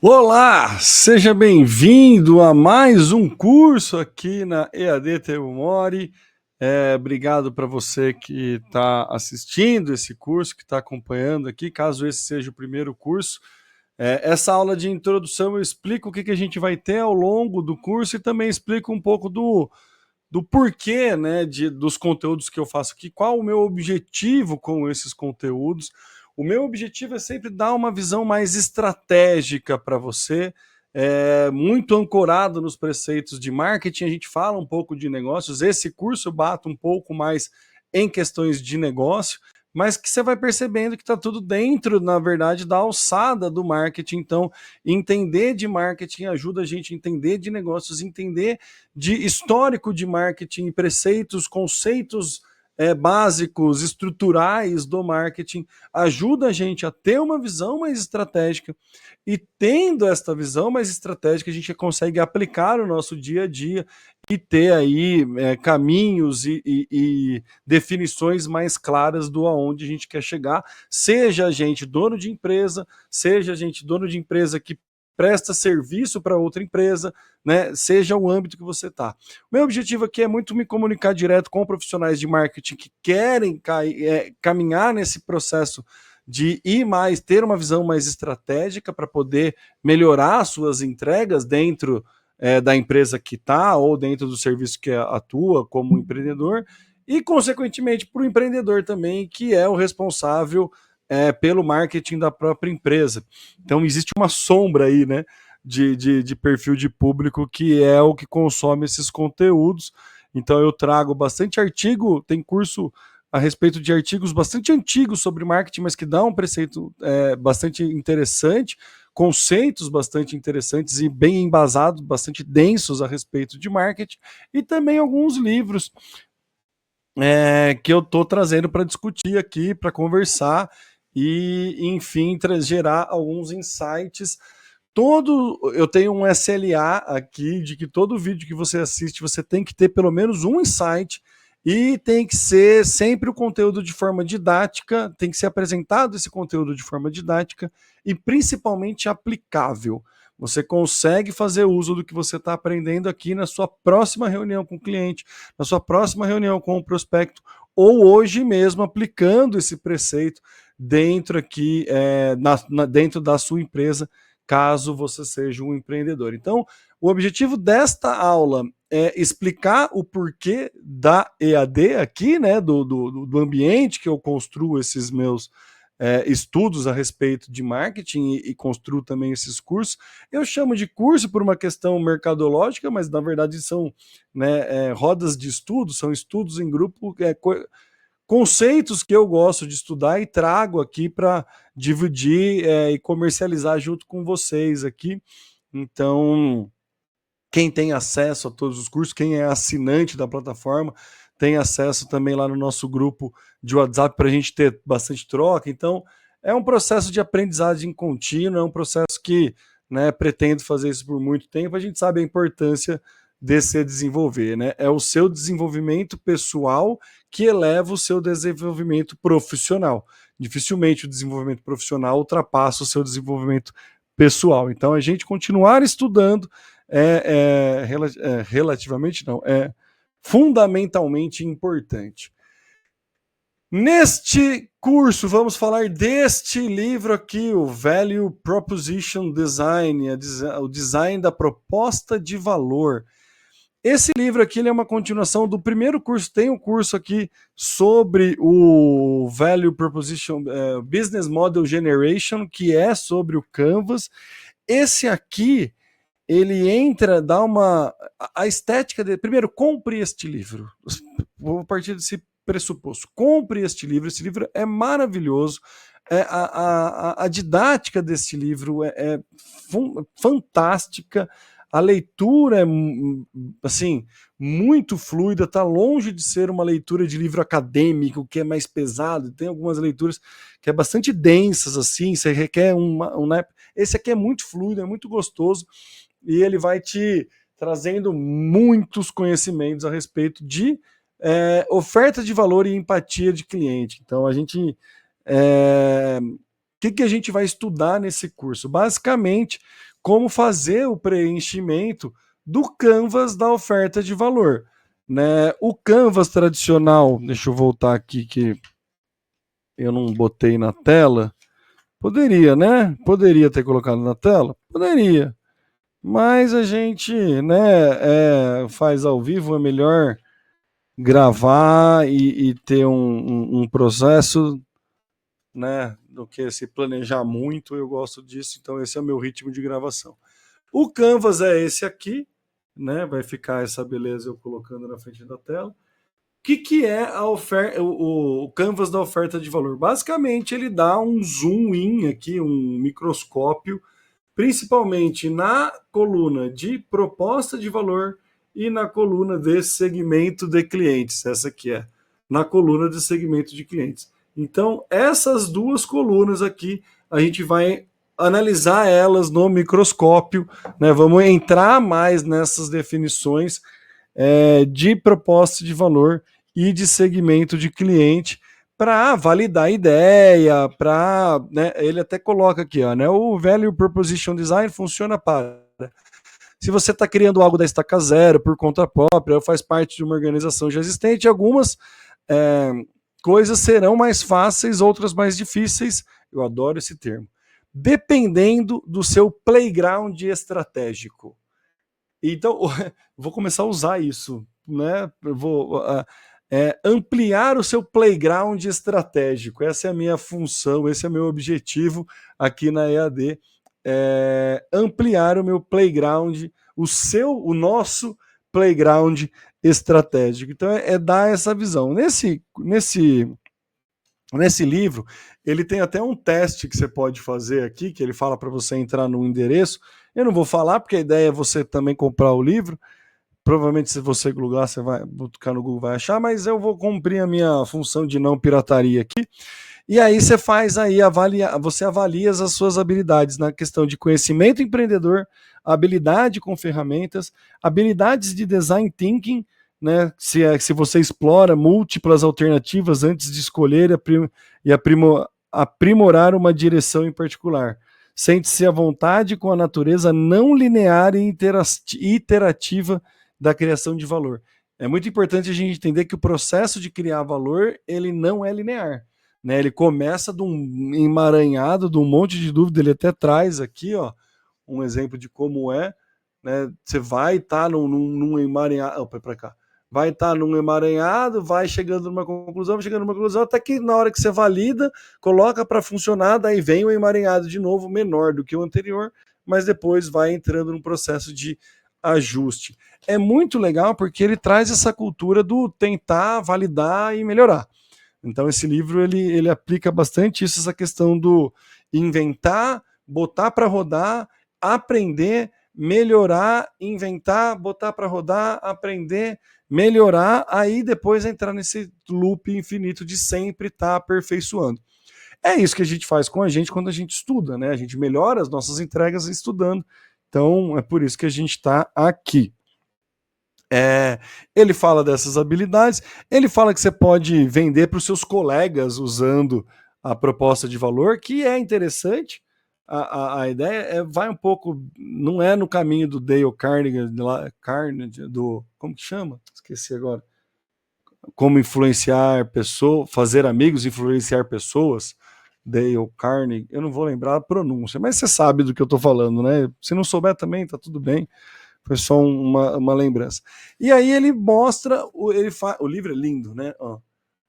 Olá, seja bem-vindo a mais um curso aqui na EAD Tevomori. Obrigado para você que está assistindo esse curso, que está acompanhando aqui, caso esse seja o primeiro curso. Essa aula de introdução eu explico o que a gente vai ter ao longo do curso e também explico um pouco do porquê, né, dos conteúdos que eu faço aqui, qual o meu objetivo com esses conteúdos. O meu objetivo é sempre dar uma visão mais estratégica para você, muito ancorado nos preceitos de marketing. A gente fala um pouco de negócios. Esse curso eu bato um pouco mais em questões de negócio, mas que você vai percebendo que está tudo dentro, na verdade, da alçada do marketing. Então, entender de marketing ajuda a gente a entender de negócios, entender de histórico de marketing, preceitos, conceitos básicos, estruturais do marketing, ajuda a gente a ter uma visão mais estratégica, e tendo esta visão mais estratégica, a gente consegue aplicar o nosso dia a dia e ter aí caminhos e definições mais claras do aonde a gente quer chegar, seja a gente dono de empresa, seja a gente dono de empresa que presta serviço para outra empresa, né? Seja o âmbito que você está. O meu objetivo aqui é muito me comunicar direto com profissionais de marketing que querem caminhar nesse processo de ir mais, ter uma visão mais estratégica para poder melhorar suas entregas dentro da empresa que está ou dentro do serviço que atua como empreendedor, e consequentemente para o empreendedor também, que é o responsável pelo marketing da própria empresa. Então existe uma sombra aí, né, de perfil de público que é o que consome esses conteúdos. Então eu trago bastante artigo, tem curso a respeito de artigos bastante antigos sobre marketing, mas que dá um preceito bastante interessante, conceitos bastante interessantes e bem embasados, bastante densos a respeito de marketing, e também alguns livros que eu estou trazendo para discutir aqui, para conversar e, enfim, gerar alguns insights. Eu tenho um SLA aqui de que todo vídeo que você assiste, você tem que ter pelo menos um insight, e tem que ser sempre o conteúdo de forma didática, tem que ser apresentado esse conteúdo de forma didática e principalmente aplicável. Você consegue fazer uso do que você está aprendendo aqui na sua próxima reunião com o cliente, na sua próxima reunião com o prospecto, ou hoje mesmo aplicando esse preceito dentro aqui, dentro da sua empresa, caso você seja um empreendedor. Então, o objetivo desta aula é explicar o porquê da EAD aqui, né, do ambiente que eu construo esses meus estudos a respeito de marketing e construo também esses cursos. Eu chamo de curso por uma questão mercadológica, mas na verdade são, né, rodas de estudo, são estudos em grupo, conceitos que eu gosto de estudar e trago aqui para dividir e comercializar junto com vocês aqui. Então, quem tem acesso a todos os cursos, quem é assinante da plataforma, tem acesso também lá no nosso grupo de WhatsApp para a gente ter bastante troca. Então, é um processo de aprendizagem contínua, é um processo que, né, pretendo fazer isso por muito tempo. A gente sabe a importância de se desenvolver, né? É o seu desenvolvimento pessoal que eleva o seu desenvolvimento profissional. Dificilmente o desenvolvimento profissional ultrapassa o seu desenvolvimento pessoal. Então, a gente continuar estudando relativamente não, é fundamentalmente importante. Neste curso, vamos falar deste livro aqui, o Value Proposition Design, o design da proposta de valor. Esse livro aqui ele é uma continuação do primeiro curso. Tem um curso aqui sobre o Value Proposition Business Model Generation, que é sobre o Canvas. Esse aqui, ele entra, dá a estética dele. Primeiro, compre este livro. Vou partir desse pressuposto. Compre este livro. Esse livro é maravilhoso. A didática desse livro é fantástica. A leitura é assim, muito fluida, está longe de ser uma leitura de livro acadêmico, que é mais pesado. Tem algumas leituras que é bastante densas, assim, você requer esse aqui é muito fluido, é muito gostoso, e ele vai te trazendo muitos conhecimentos a respeito de oferta de valor e empatia de cliente. Então, o que a gente vai estudar nesse curso? Basicamente, como fazer o preenchimento do canvas da oferta de valor. Né? O canvas tradicional, deixa eu voltar aqui que eu não botei na tela. Poderia, né? Poderia ter colocado na tela? Poderia. Mas a gente, né, faz ao vivo, é melhor gravar e ter um processo, né, do que se planejar muito. Eu gosto disso, então esse é o meu ritmo de gravação. O Canvas é esse aqui, né? Vai ficar essa beleza eu colocando na frente da tela. O que é a oferta, o Canvas da oferta de valor? Basicamente, ele dá um zoom in aqui, um microscópio, principalmente na coluna de proposta de valor e na coluna de segmento de clientes. Essa aqui é, na coluna de segmento de clientes. Então, essas duas colunas aqui, a gente vai analisar elas no microscópio, né? Vamos entrar mais nessas definições de proposta de valor e de segmento de cliente para validar a ideia, para, né, ele até coloca aqui, ó, né, o Value Proposition Design funciona para se você está criando algo da estaca zero por conta própria ou faz parte de uma organização já existente, algumas coisas serão mais fáceis, outras mais difíceis, eu adoro esse termo, dependendo do seu playground estratégico. Então, vou começar a usar isso, né? Eu vou ampliar o seu playground estratégico. Essa é a minha função, esse é o meu objetivo aqui na EAD. Ampliar o meu playground, o nosso playground estratégico. Então, dar essa visão. Nesse livro, ele tem até um teste que você pode fazer aqui, que ele fala para você entrar no endereço. Eu não vou falar, porque a ideia é você também comprar o livro. Provavelmente, se você googlar, você vai buscar no Google, vai achar, mas eu vou cumprir a minha função de não pirataria aqui. E aí você faz aí, você avalia as suas habilidades na questão de conhecimento empreendedor, habilidade com ferramentas, habilidades de design thinking, né? Se você explora múltiplas alternativas antes de escolher e aprimorar uma direção em particular. Sente-se à vontade com a natureza não linear e iterativa da criação de valor. É muito importante a gente entender que o processo de criar valor, ele não é linear. Né? Ele começa de um emaranhado, de um monte de dúvida, ele até traz aqui, ó, um exemplo de como é, né? Você vai estar num emaranhado, para cá, vai estar num emaranhado, vai chegando numa conclusão, até que na hora que você valida, coloca para funcionar, daí vem o emaranhado de novo, menor do que o anterior, mas depois vai entrando num processo de ajuste. É muito legal porque ele traz essa cultura do tentar, validar e melhorar. Então esse livro ele aplica bastante isso, essa questão do inventar, botar para rodar, aprender, melhorar, inventar, botar para rodar, aprender, melhorar, aí depois entrar nesse loop infinito de sempre estar aperfeiçoando. É isso que a gente faz com a gente quando a gente estuda, né? A gente melhora as nossas entregas estudando. Então é por isso que a gente está aqui. Ele fala dessas habilidades, ele fala que você pode vender para os seus colegas usando a proposta de valor, que é interessante. A ideia vai um pouco, não é no caminho do Dale Carnegie, do, como que chama? Esqueci agora. Como influenciar pessoas, fazer amigos, influenciar pessoas. Dale Carnegie, eu não vou lembrar a pronúncia, mas você sabe do que eu estou falando, né? Se não souber também, tá tudo bem. Foi só uma lembrança. E aí ele mostra, o livro é lindo, né? Ó,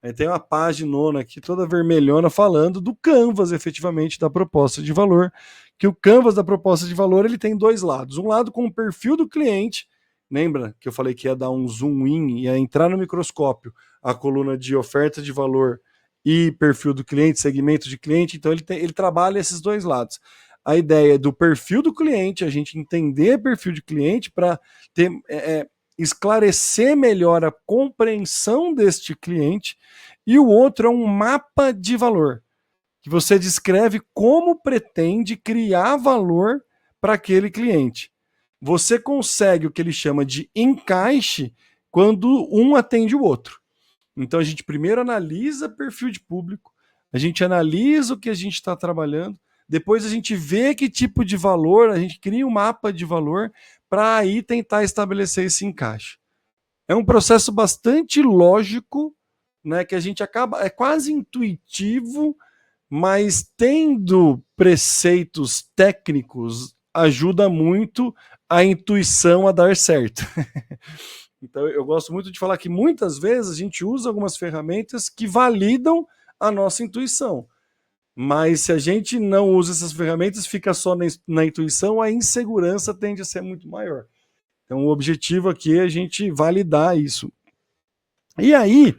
aí tem uma página aqui toda vermelhona falando do Canvas, efetivamente, da proposta de valor, que o Canvas da proposta de valor ele tem dois lados. Um lado com o perfil do cliente, lembra que eu falei que ia dar um zoom in, ia entrar no microscópio a coluna de oferta de valor e perfil do cliente, segmento de cliente, então ele trabalha esses dois lados. A ideia do perfil do cliente, a gente entender perfil de cliente para esclarecer melhor a compreensão deste cliente, e o outro é um mapa de valor, que você descreve como pretende criar valor para aquele cliente. Você consegue o que ele chama de encaixe quando um atende o outro. Então a gente primeiro analisa perfil de público, a gente analisa o que a gente está trabalhando, depois a gente vê que tipo de valor, a gente cria um mapa de valor para aí tentar estabelecer esse encaixe. É um processo bastante lógico, né, que a gente acaba, é quase intuitivo, mas tendo preceitos técnicos ajuda muito a intuição a dar certo. Então eu gosto muito de falar que muitas vezes a gente usa algumas ferramentas que validam a nossa intuição. Mas se a gente não usa essas ferramentas, fica só na intuição, a insegurança tende a ser muito maior. Então o objetivo aqui é a gente validar isso. E aí,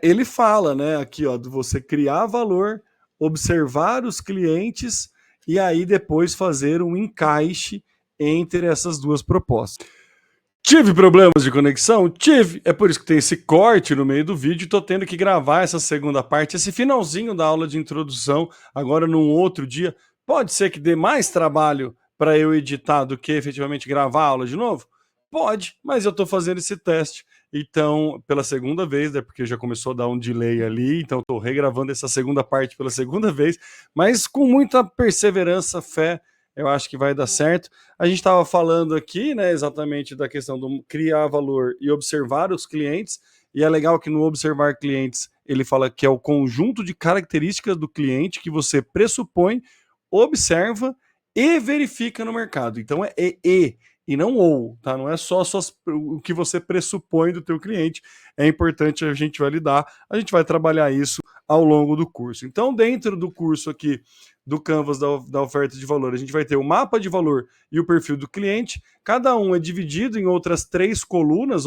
ele fala, né, aqui, ó, de você criar valor, observar os clientes e aí depois fazer um encaixe entre essas duas propostas. Tive problemas de conexão? Tive. É por isso que tem esse corte no meio do vídeo. Estou tendo que gravar essa segunda parte, esse finalzinho da aula de introdução, agora num outro dia. Pode ser que dê mais trabalho para eu editar do que efetivamente gravar a aula de novo? Pode, mas eu estou fazendo esse teste. Então, pela segunda vez, né, porque já começou a dar um delay ali, então estou regravando essa segunda parte pela segunda vez, mas com muita perseverança, fé, eu acho que vai dar certo. A gente estava falando aqui, né, exatamente da questão do criar valor e observar os clientes, e é legal que no observar clientes ele fala que é o conjunto de características do cliente que você pressupõe, observa e verifica no mercado. Então é e não ou, tá? Não é só o que você pressupõe do teu cliente. É importante a gente validar. A gente vai trabalhar isso ao longo do curso. Então, dentro do curso aqui do Canvas da oferta de valor, a gente vai ter o mapa de valor e o perfil do cliente. Cada um é dividido em outras 3 colunas,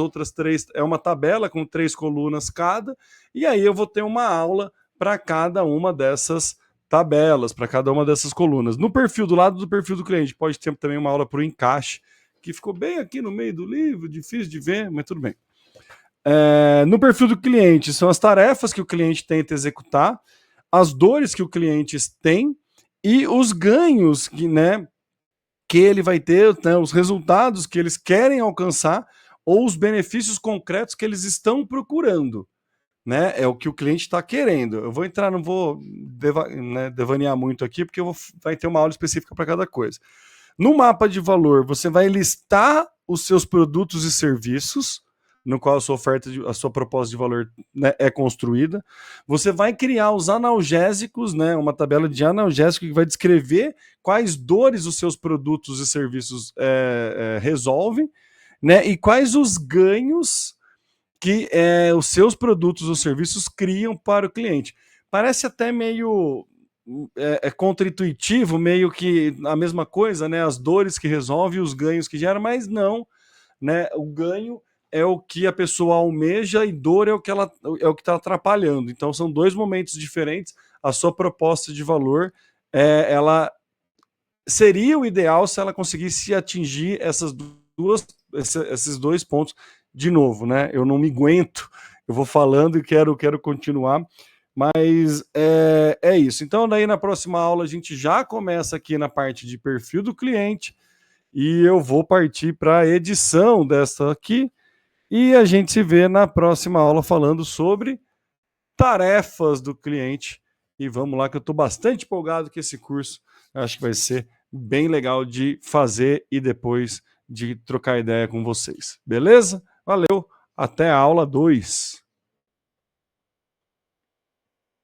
é uma tabela com 3 colunas cada, e aí eu vou ter uma aula para cada uma dessas tabelas, para cada uma dessas colunas. No perfil, do lado do perfil do cliente, pode ter também uma aula para o encaixe, que ficou bem aqui no meio do livro, difícil de ver, mas tudo bem. No perfil do cliente, são as tarefas que o cliente tenta executar, as dores que o cliente tem e os ganhos que ele vai ter, né, os resultados que eles querem alcançar ou os benefícios concretos que eles estão procurando. Né, é o que o cliente está querendo. Eu vou entrar, não vou devanear muito aqui, porque vai ter uma aula específica para cada coisa. No mapa de valor, você vai listar os seus produtos e serviços, no qual a sua oferta, a sua proposta de valor, né, é construída. Você vai criar os analgésicos, né, uma tabela de analgésico que vai descrever quais dores os seus produtos e serviços resolvem, né, e quais os ganhos que os seus produtos ou serviços criam para o cliente. Parece até meio contra-intuitivo, meio que a mesma coisa, né? As dores que resolve, os ganhos que gera, mas não, né? O ganho é o que a pessoa almeja e dor é o que está atrapalhando. Então são 2 momentos diferentes. A sua proposta de valor, ela seria o ideal se ela conseguisse atingir esses 2 pontos de novo, né? Eu não me aguento, eu vou falando e quero continuar. Mas é isso. Então, daí na próxima aula a gente já começa aqui na parte de perfil do cliente e eu vou partir para a edição dessa aqui e a gente se vê na próxima aula falando sobre tarefas do cliente. E vamos lá que eu estou bastante empolgado com esse curso. Eu acho que vai ser bem legal de fazer e depois de trocar ideia com vocês. Beleza? Valeu, até a aula 2.